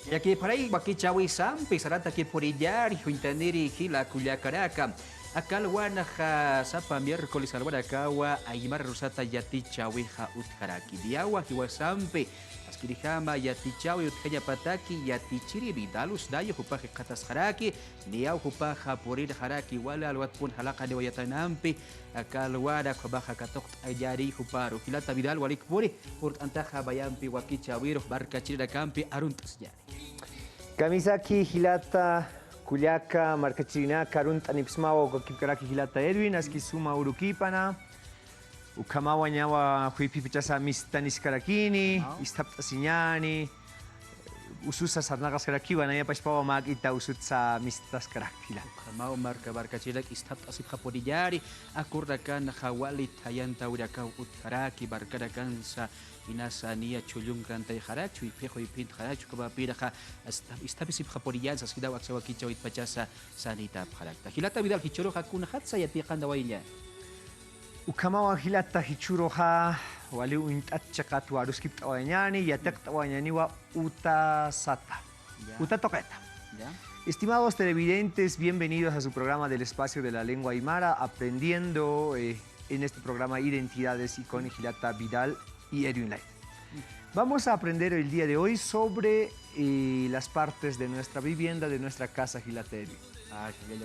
Ya que por ahí, aquí chawi sampi, sarata que por illar, juntaniri, hila, culiacaraca. Acá el guanaja, sapa miércoles al guanacawa, aymar rosata yati chawiha utjaraki. Diagua, hiwasampi, askirijama, yati chawi utkaya pataki, yati chiribi, dalus dayo, hupaje katas haraki, niau hupaja porir haraki, wala alwat pun halaka de wayatanampi, acá el guana, kobaja katok ayari, huparu, hilata vidal, walik puri, purt antaja bayampi, wakichawiro, barca chirida campi, aruntas yari. Kamisaki hilata kuliaka markachina karunt anipsmawo kipkaraki hilata Edwin aski suma urukipana ukamawa nyawa huipipichasa mistanis karakini istapta sinyani ususa sarnagas karakiwa na yapaspawa magita usutsa mistas karakila mau marka barka chilak istat asip kapodiyari akurdakan hawali tayanta uraka utkaraki barkadakan sa inasania chulung kantay harachu ipejo ipint harachu kabapiraha istabisip kapodiyan sa skidaw aksawa kichaw itpachasa sanita harakta hilata vidal hichoro hakuna hatsa yatiqan dawainya ukamawa hilata hichuroha wali uintat chakat warus kip tawanyani yatek tawanyani wa uta sata uta toqueta. Estimados televidentes, bienvenidos a su programa del espacio de la lengua aymara, aprendiendo en este programa Identidades y con Hilata Vidal y Edwin Light. Vamos a aprender el día de hoy sobre las partes de nuestra vivienda, de nuestra casa Hilata Edwin.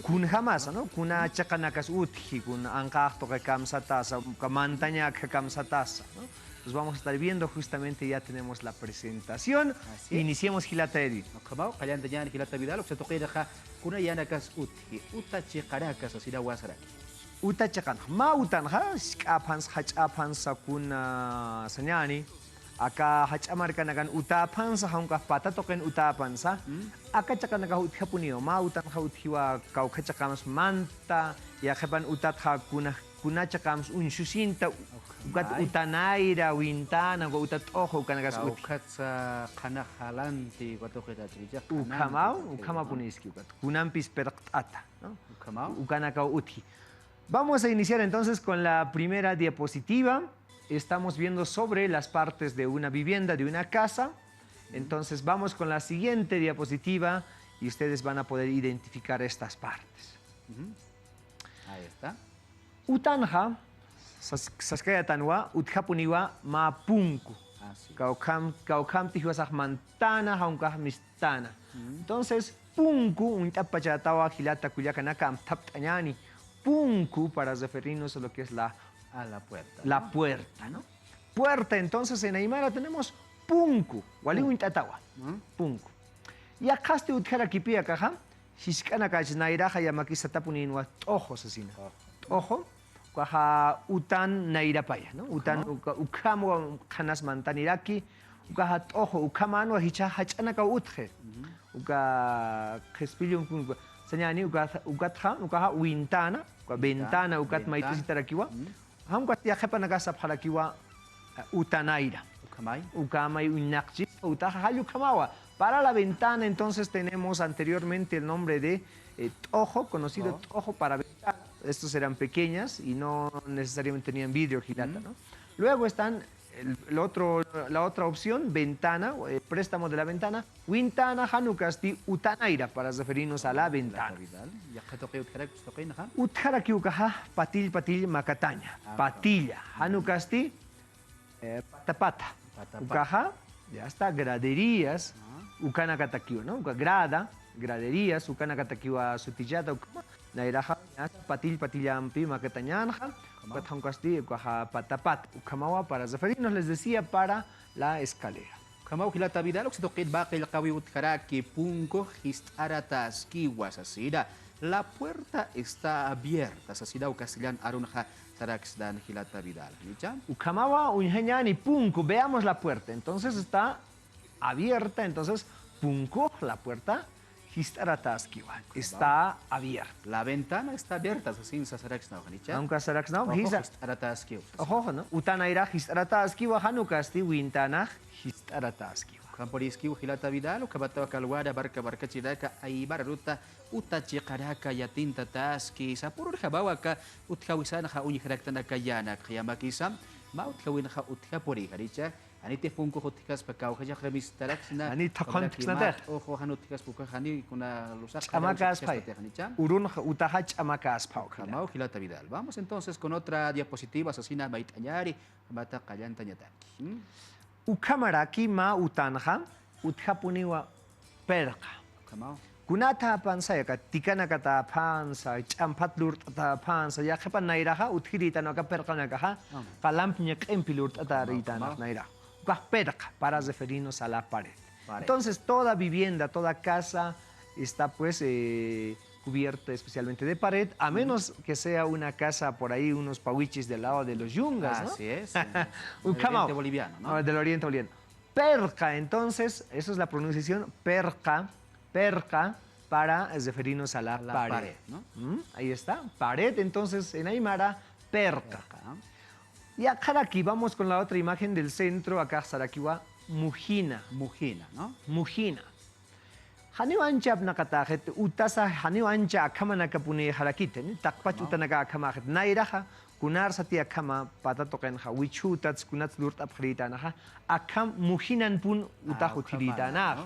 Kun jamás, ¿no? Kuna chakanakas uthi, kun angkahto que kamsatasa, kamantaña que kamsatasa, ¿no? Pues vamos a estar viendo, justamente ya tenemos la presentación. Iniciemos Hilata Edwin. Kamau, kalian tanya Hilata Vidal, o se toquera kuna yanakas uthi, uta chikarakas asira wasaraki. Uta chakan, ma utan ha, skapans hachapans kuna sanyani. Aka hachamar kanakan utapansa hangka pata token utapansa. Aka chakanaga uthapunio, ma utan ha uthiwa kau khachakams manta, ya khepan utat ha kuna chakams unshusinta ukat utanaira wintana go utat ojo kanagas ukatsa kana halanti watoketa chija ukama puniski ukat kunampis perqata, ¿no? Ukanaka uthi. Vamos a iniciar entonces con la primera diapositiva. Estamos viendo sobre las partes de una vivienda, de una casa. Entonces vamos con la siguiente diapositiva y ustedes van a poder identificar estas partes. Ahí está. Utanja, saskayatanwa, uthapuniwa ma punku. Kaukam tihuasaj mantana, haunkaj mistana. Entonces, punku, un tapachatawa, hilata kuyakanaka, amtaptañani. Punku, para referirnos a lo que es la puerta. La puerta, ¿no? Puerta, entonces en Aymara tenemos punku, wali uintatawa, punku. Y acá este utkara kipia kaja, shiskana kachnairaja yamakisatapunin wa tojo asesina. Ojo, kaja utan nairapaya, ¿no? Utan ukamo kanas mantaniraki, ukaja tojo, ukamano hicha hachanaka utje. Uka khespilium señani ugatha ukaha wintana, ventana ukat maitisitarakiwa. Hamka ya jepa nagasa phalakiwa utanaira. Ukamay unakchi utaja halu kamawa. Para la ventana entonces tenemos anteriormente el nombre de tojo, conocido tojo para ventana. Estos eran pequeñas y no necesariamente tenían vidrio hilata, ¿no? Luego están la otra opción, ventana, préstamo de la ventana, wintana hanukasti utanaira, para referirnos a la ventana. Utharaki ukaha patil makataña, patilla, hanukasti patapata, ukaha, ya está, graderías, ukanakatakiwa, ¿no? Grada, graderías, ukanakatakiwa sutillata, nairaja, patillampi makatañanja, patapat, ukamawa para referirnos, les decía, para la escalera. Kamau Hilata Vidal, oxitoqit baqil qawiut karaki punko histaratas kiwasasira. La puerta está abierta, sasida u castellán arunja sarax dan Hilata Vidal. Ukamawa unheñani punko, veamos la puerta. Entonces está abierta, entonces punko, la puerta está abierta. La ventana está abierta, sin sasarax no, ¿nicha? Aunque sasarax no, ojo, ¿no? Utanaira histarataskiwa hanukasti wintana histarataskiwa. Camporiskiu Hilata Vidal, Kabatawa Kalwada, Barca Chidaka, Aibar Ruta, Utachikaraka, Yatinta Taski, Sapur Habawaka, Utkawisana, Uniharaktanaka Yana, Kriamakisa, Mount Kawinha Utkapori, Haricha, Ani te punko hotikas pa kau kaya kremis tarak sina. Ani takon tiknatek. Ojo hanotikas puka hani kuna lusak. Chamakas pay. Urun utaha chamakas pau. Kamau Gilata Vidal. Vamos entonces con otra diapositiva asesina Maitañari, Mata Callantañataki. Ukamaraki ma utanja, uthapuniwa perka. Kamau. Kunata pansa ya tikana kata pansa champat lurt ata pansa ya kepan nairaha uthirita no ka perkana kaha kalamp nyek empilurt ata rita naira ka perka para referirnos a la pared. Entonces toda vivienda, toda casa está pues cubierta especialmente de pared, a menos que sea una casa por ahí, unos pawichis del lado de los yungas, ¿no? Así es. Del oriente boliviano, ¿no? Del oriente boliviano. Perca, entonces, eso es la pronunciación, perca, perca, para referirnos a la pared. ¿No? Ahí está, pared, entonces en Aymara, perca. Y acá aquí vamos con la otra imagen del centro, acá Sarakiwa, mujina. Mujina, ¿no? Mujina. Haniw ancha nakatahet, utasa haniw ancha akama nakapuni harakiten, takpach utanaka akamahet, nairaha, kunar sati akama patatokenha, wichutats kunats lurt abhritanaha, akam muhinan pun utahutilitana.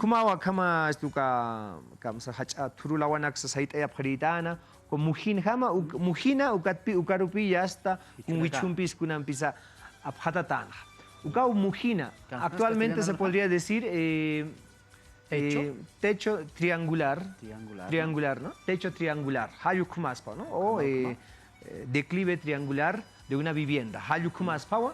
Kumawa kama stuka kam sa hacha turulawanak sa sait abhritana, con muhin hama, muhina ukatpi ukarupi yasta, un wichumpis kunampisa abhatatana. Ukau mujina, actualmente se podría decir techo triangular, ¿no? Techo triangular, hayukumaspa, ¿no? O declive triangular de una vivienda, hayukumaspa.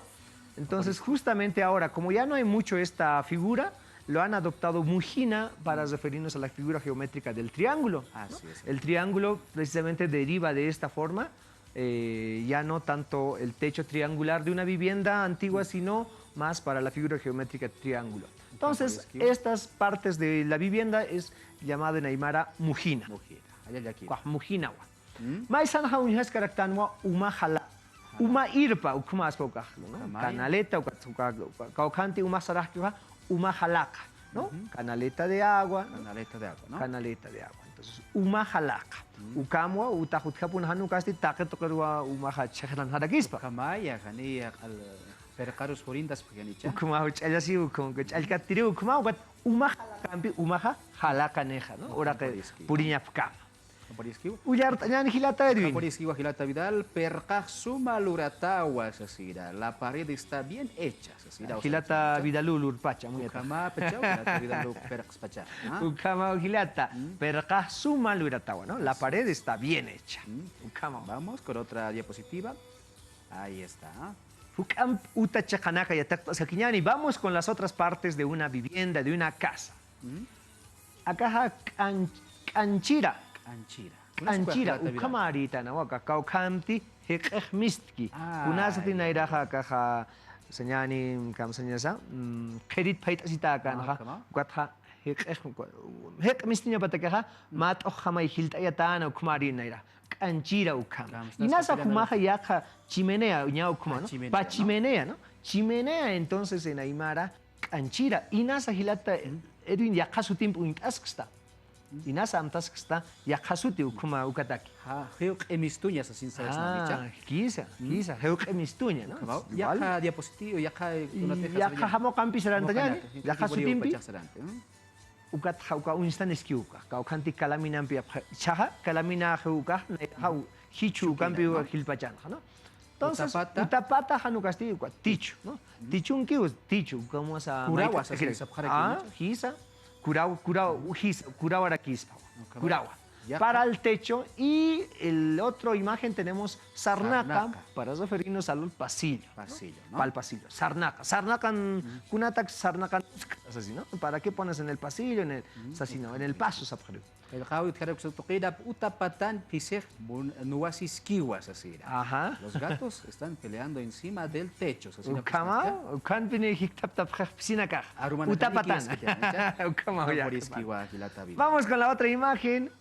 Entonces, justamente ahora, como ya no hay mucho esta figura, lo han adoptado mujina para referirnos a la figura geométrica del triángulo, ¿no? El triángulo precisamente deriva de esta forma, ya no tanto el techo triangular de una vivienda antigua, sino más para la figura geométrica triángulo. Entonces, estas partes de la vivienda es llamada en Aymara mujina. Mujina. Maisan haunhas karaktanwa uma hala. Uma irpa ukumas pokah, ¿no? Canaleta kaukanti uma sarahkiwa uma halaka, ¿no? Canaleta de agua. Canaleta de agua, ¿no? Canaleta de agua. Entonces, uma halaka. Ukamwa utahutkapun hanukasti taketokerwa uma hachakran harakispa. Kamaya gania al percarus forindas peganicha. Ukuma uchalasi ukum alkatiri ukuma ukat uma kampi uma halaka neja, ¿no? Ora que purinya pkam. Uyar tanyan Gilata Edwin. Gilata Vidal, perca suma luratawa, Sasira. La pared está bien hecha, Sasira. Gilata Vidalul urpacha, muy Ukama pechau, Gilata Vidalul perxpacha. Ukama Gilata, perca suma luratawa, ¿no? La pared está bien hecha. Ukama. Vamos con otra diapositiva. Ahí está. Vamos con las otras partes de una vivienda, de una casa. Acá canchira. Anchira, ukamarita na waka kaukamti hekmistki. Kunasati nairaha kaha senyani kam senyasa credit pait asita kan ha gatha hekmistinya batakaha mat okhamai hiltayatana ukamari naira. Anchira ukam. Inasa kumaja yaka chimenea uña ukuma, ¿no? Pa chimenea, ¿no? Chimenea entonces en Aymara anchira. Inasa hilata Edwin yakasutim uintasksta. Inasa amtasksta yakasuti ukuma ukataki. Heuk emistuña sin saber na quizá, heuk emistuña, ¿no? Yaka diapositivo, yaka yaka hamo campi sarantanyani, yakasutimpi. Ukat hauka unistan eskiuka, kau kanti kalamina pi chaha, kalamina heuka, hau hichu kampi hilpachan, ¿no? Entonces, utapata hanukasti uka tichu, ¿no? Tichun kius tichu, como esa Curawa se hisa, curawa rakispa, curawa. Para el techo y el otro imagen tenemos sarnaca para referirnos al pasillo. ¿No? Para el pasillo. Sarnaca. Sarnacan, kunatak sarnacan, así, ¿no? ¿Para qué pones en el pasillo? En el, así, ¿no? En el paso, ¿sabes? El jawit karaksutuqida utapatan pisej nuasiskiwas así. Ajá. Los gatos están peleando encima del techo. Ukama, ukan pine hiktap tap piscina. Utapatan. Vamos con la otra imagen.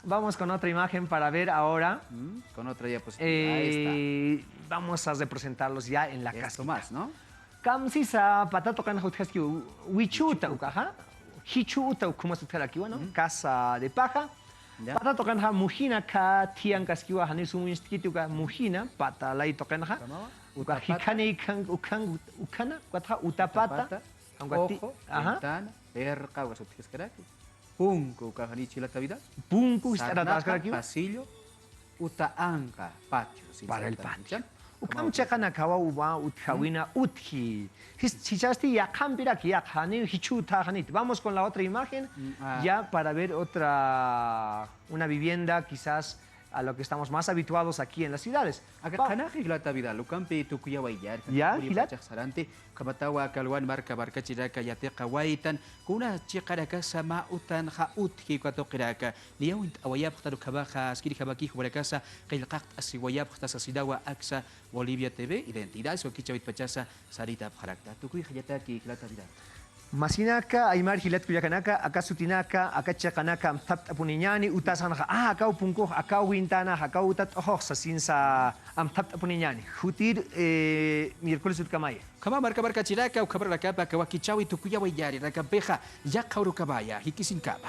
Vamos con otra imagen para ver ahora. Con otra diapositiva. Ahí está. Vamos a representarlos ya en la casa. Esto más, ¿no? Kamsisa patato kan hutkaski wichuta ukaha. Hichuta ukuma sutkara kiwa, ¿no? Casa de paja. Patato kan ha mujina ka tiang kaskiwa hanisum instikiti uka mujina patalai tokan ha. hikani ukana cuatro utapata ojo, ventana, perca, guasutiescaraki. Punku, cajanichi la tavidad. punku pasillo, uta anca, patio. para el patio. Ukam chakana kawa uba utkawina utki. Hichasti ya kambira ki ya khani hichuta khanit. Vamos con la otra imagen ya para ver una vivienda quizás a lo que estamos más habituados aquí en las ciudades. Acá canaje la tavidad, lo campe tu cuya wayar. Ya, hilat. Sarante, kamatawa kalwan marca barca chiraka yateca waitan, kuna chikaraka sama utan ha utki kato kiraka. Liawint awayap taru kabaja, skiri kabaki hubarakasa, kailqat asiwayap tasasidawa aksa Bolivia TV, identidad, so kichavit pachasa, sarita parakta. Tu kuy hayataki la tavidad. Masinaka, Aymar Hilat Kuyakanaka, acá Sutinaka, acá Chakanaka, Tapt Apuniñani, Utasanaka, acá Upunko, acá Wintana, acá Utat Ojosa, Sinsa, Tapt Apuniñani. Jutir miércoles Utkamaya. Kama marca barca chiraka, o cabra la capa, kawakichawi, tukuya wayari, la campeja, ya kauru kabaya, hikisinkaba.